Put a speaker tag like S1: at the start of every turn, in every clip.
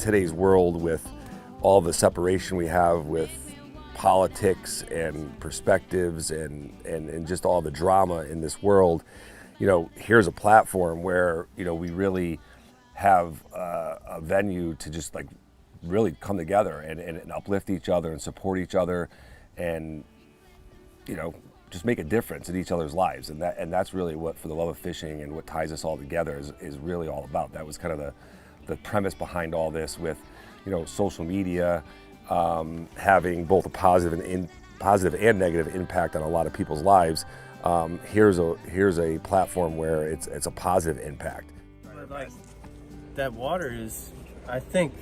S1: today's world, with all the separation we have with politics and perspectives and just all the drama in this world, you know, here's a platform where, you know, we really have a venue to just like really come together and uplift each other and support each other and, you know, just make a difference in each other's lives. And that's really what For the Love of Fishing and what ties us all together is really all about. That was kind of the premise behind all this, with, you know, social media having both a positive and negative impact on a lot of people's lives. Here's a platform where it's a positive impact.
S2: Like, that water is, I think,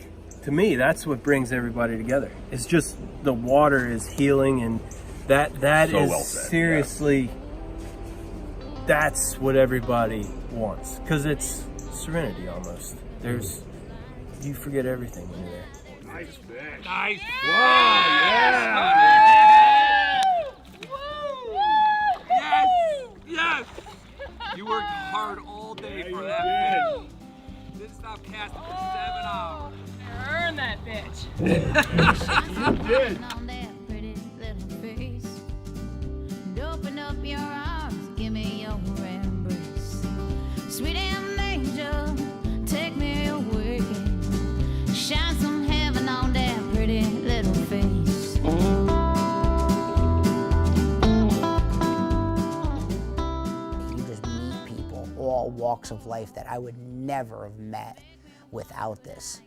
S2: to me, that's what brings everybody together. It's just the water is healing, and that so is well said, seriously, yeah. That's what everybody wants, because it's serenity almost. You forget everything when you're there.
S3: Nice fish. Nice.
S4: Yeah.
S3: Wow, yeah.
S4: Woo.
S3: Yes. Yes. You worked hard all day for that fish. Didn't stop casting for 7 hours.
S4: Earn that bitch.
S3: You did.
S5: Open up your arms, give me your embrace. Sweet angel, take me away. Shine some heaven on that pretty little face.
S6: You just meet people, all walks of life, that I would never have met without this.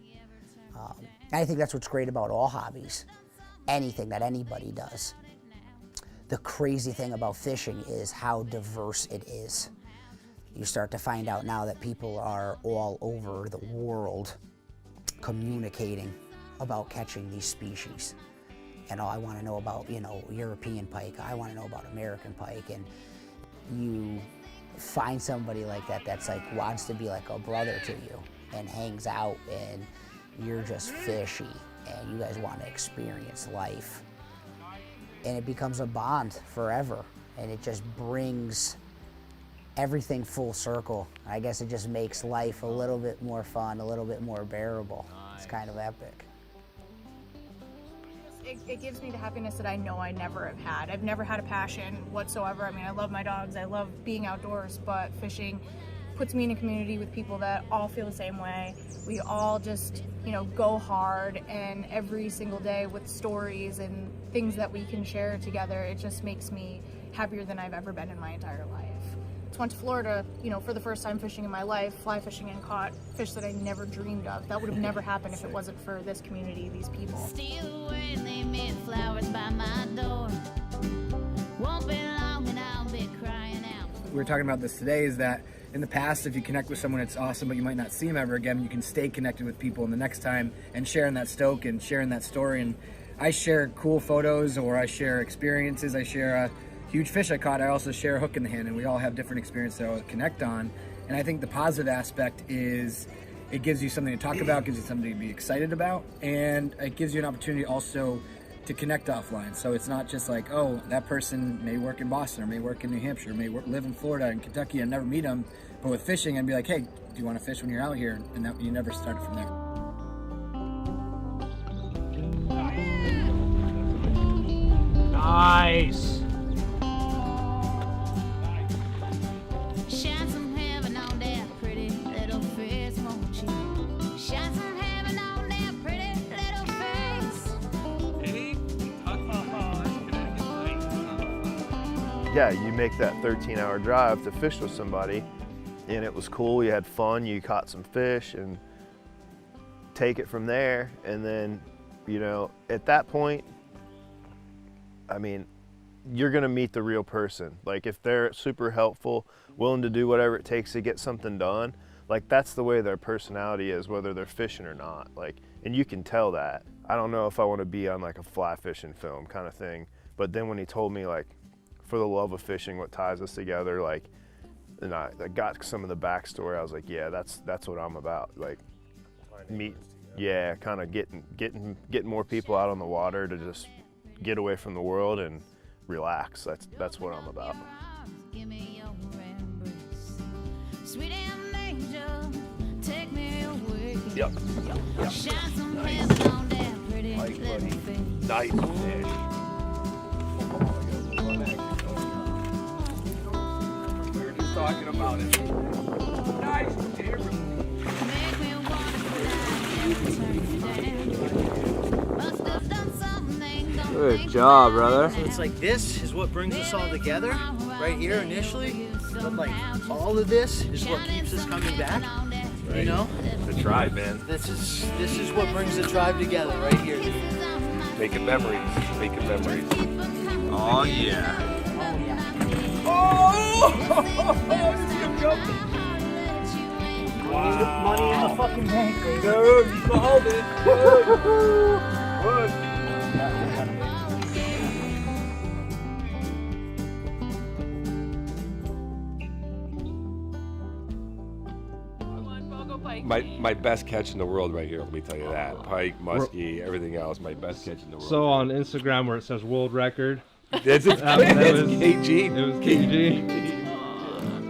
S6: I think that's what's great about all hobbies, anything that anybody does. The crazy thing about fishing is how diverse it is. You start to find out now that people are all over the world communicating about catching these species. And I want to know about, you know, European pike. I want to know about American pike. And you find somebody like that that's like wants to be like a brother to you and hangs out, and you're just fishy and you guys want to experience life. And it becomes a bond forever, and it just brings everything full circle. I guess it just makes life a little bit more fun, a little bit more bearable. It's kind of epic.
S7: It gives me the happiness that I know I never have had. I've never had a passion whatsoever. I mean, I love my dogs, I love being outdoors, but fishing puts me in a community with people that all feel the same way. We all just, you know, go hard, and every single day with stories and things that we can share together, it just makes me happier than I've ever been in my entire life. Just went to Florida, you know, for the first time fishing in my life, fly fishing, and caught fish that I never dreamed of. That would have never happened if it wasn't for this community, these people.
S5: Still where they made flowers by my door. Won't be long and I'll be crying out.
S8: We were talking about this today, is that in the past, if you connect with someone, it's awesome, but you might not see them ever again. You can stay connected with people in the next time and sharing that stoke and sharing that story. And I share cool photos, or I share experiences. I share a huge fish I caught. I also share a hook in the hand, and we all have different experiences that I'll connect on. And I think the positive aspect is it gives you something to talk about, gives you something to be excited about, and it gives you an opportunity also to connect offline. So it's not just like, oh, that person may work in Boston, or may work in New Hampshire, or may live in Florida and Kentucky, and never meet them. But with fishing, I'd be like, hey, do you want to fish when you're out here? And that, you never started from there.
S3: Nice.
S5: Shine some heaven on that pretty little face, won't you? Shine some heaven on that pretty little face.
S9: Yeah, you make that 13-hour drive to fish with somebody, and it was cool, you had fun, you caught some fish, and take it from there. And then, you know, at that point, I mean, you're gonna meet the real person. Like, if they're super helpful, willing to do whatever it takes to get something done, like, that's the way their personality is, whether they're fishing or not. Like, and you can tell that. I don't know if I want to be on like a fly fishing film kind of thing, but then when he told me, like, For the Love of Fishing, what ties us together, like, and I got some of the backstory, I was like, yeah, that's what I'm about. Like, yeah, kind of getting more people out on the water to just get away from the world and relax. That's what I'm about.
S5: Give me your embrace. Sweet angel, take me away.
S1: Yep.
S5: Shine some heaven on that pretty
S1: Pike,
S5: little
S1: buddy.
S5: face.
S1: Nice fish.
S3: We were just talking about it. Nice, dear.
S5: Make me wanna cry every time you dance. Must have done something, don't
S2: Good
S5: make
S2: job, brother.
S10: So it's like this is what brings us all together right here initially, but like all of this is what keeps us coming back. You know,
S1: The tribe, man.
S10: this is what brings the tribe together right here.
S1: Making memories. Making memories.
S2: Oh yeah.
S10: Money in the fucking bank, baby.
S2: Dude, you called it.
S4: Come on, Pogo Pike.
S1: My best catch in the world right here, let me tell you that. Pike, muskie, everything else, my best catch in the world.
S11: So on Instagram where it says world record,
S1: It's
S11: that was
S1: KG.
S11: it was KG.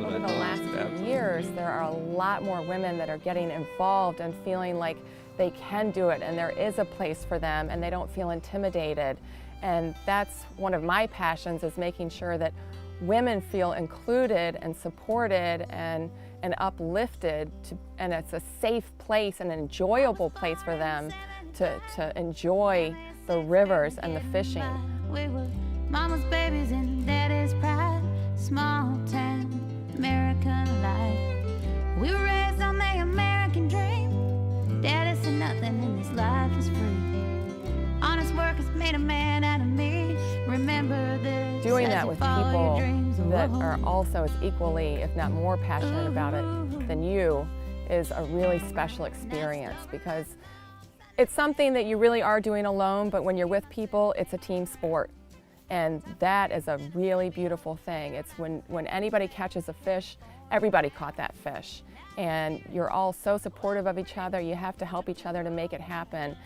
S12: Over the last few years, there are a lot more women that are getting involved and feeling like they can do it and there is a place for them and they don't feel intimidated. And that's one of my passions, is making sure that women feel included and supported and uplifted, and it's a safe place and an enjoyable place for them to enjoy the rivers and the fishing.
S5: We were mama's babies and daddy's pride. Small town, American life. We were raised on the American dream. Daddy said nothing in this life is free. Honest work has made a man out of me. Remember this.
S12: Doing
S5: as
S12: that
S5: you
S12: with
S5: follow your
S12: people
S5: dreams.
S12: that
S5: Whoa.
S12: are also as equally, if not more passionate about it than you, is a really special experience, because it's something that you really are doing alone, but when you're with people, it's a team sport. And that is a really beautiful thing. It's when anybody catches a fish, everybody caught that fish. And you're all so supportive of each other. You have to help each other to make it happen.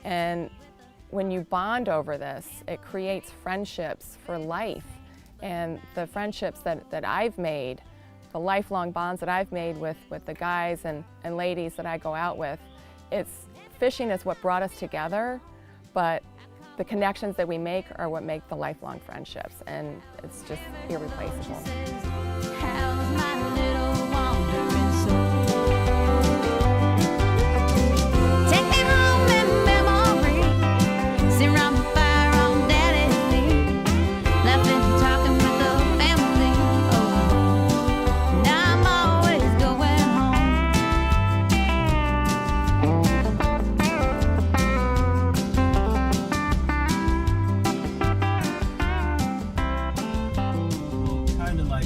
S12: And when you bond over this, it creates friendships for life. And the friendships that I've made, the lifelong bonds that I've made with the guys and ladies that I go out with, fishing is what brought us together, but the connections that we make are what make the lifelong friendships, and it's just irreplaceable.
S5: How's my little wandering soul? Take me home in memory. Sit around the fire on daddy's knee, laughing and talking with the family. Oh, now I'm always going
S2: Kind of like,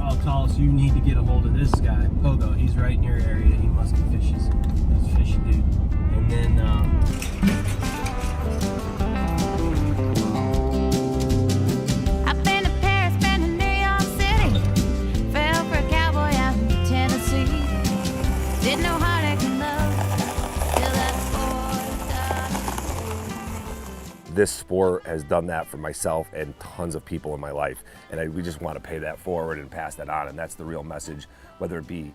S2: I'll tell us you need to get a hold of this guy, Pogo. He's right in your area. He must be fishes. He's a fishy dude. And then,
S5: I've been to Paris, been to New York City. Fell for a cowboy out in Tennessee. Didn't know heartache and love till that boy.
S1: This sport has done that for myself and tons of people in my life, and we just want to pay that forward and pass that on. And that's the real message, whether it be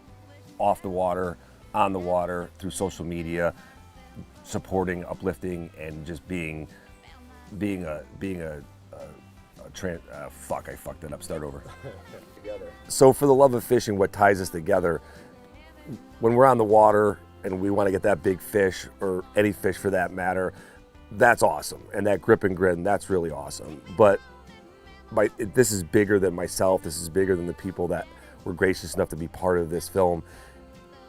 S1: off the water, on the water, through social media, supporting, uplifting, and just being a fuck, I fucked it up, start over. So for the love of fishing, what ties us together, when we're on the water and we want to get that big fish, or any fish for that matter, that's awesome. And that grip and grin, that's really awesome. But this is bigger than myself. This is bigger than the people that were gracious enough to be part of this film.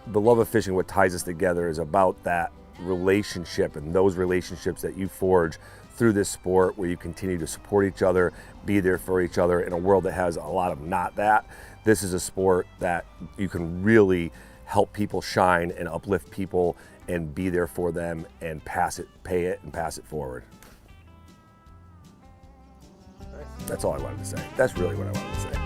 S1: The love of fishing, what ties us together, is about that relationship, and those relationships that you forge through this sport, where you continue to support each other, be there for each other in a world that has a lot of not that. This is a sport that you can really help people shine and uplift people and be there for them and pay it and pass it forward. That's all I wanted to say. That's really what I wanted to say.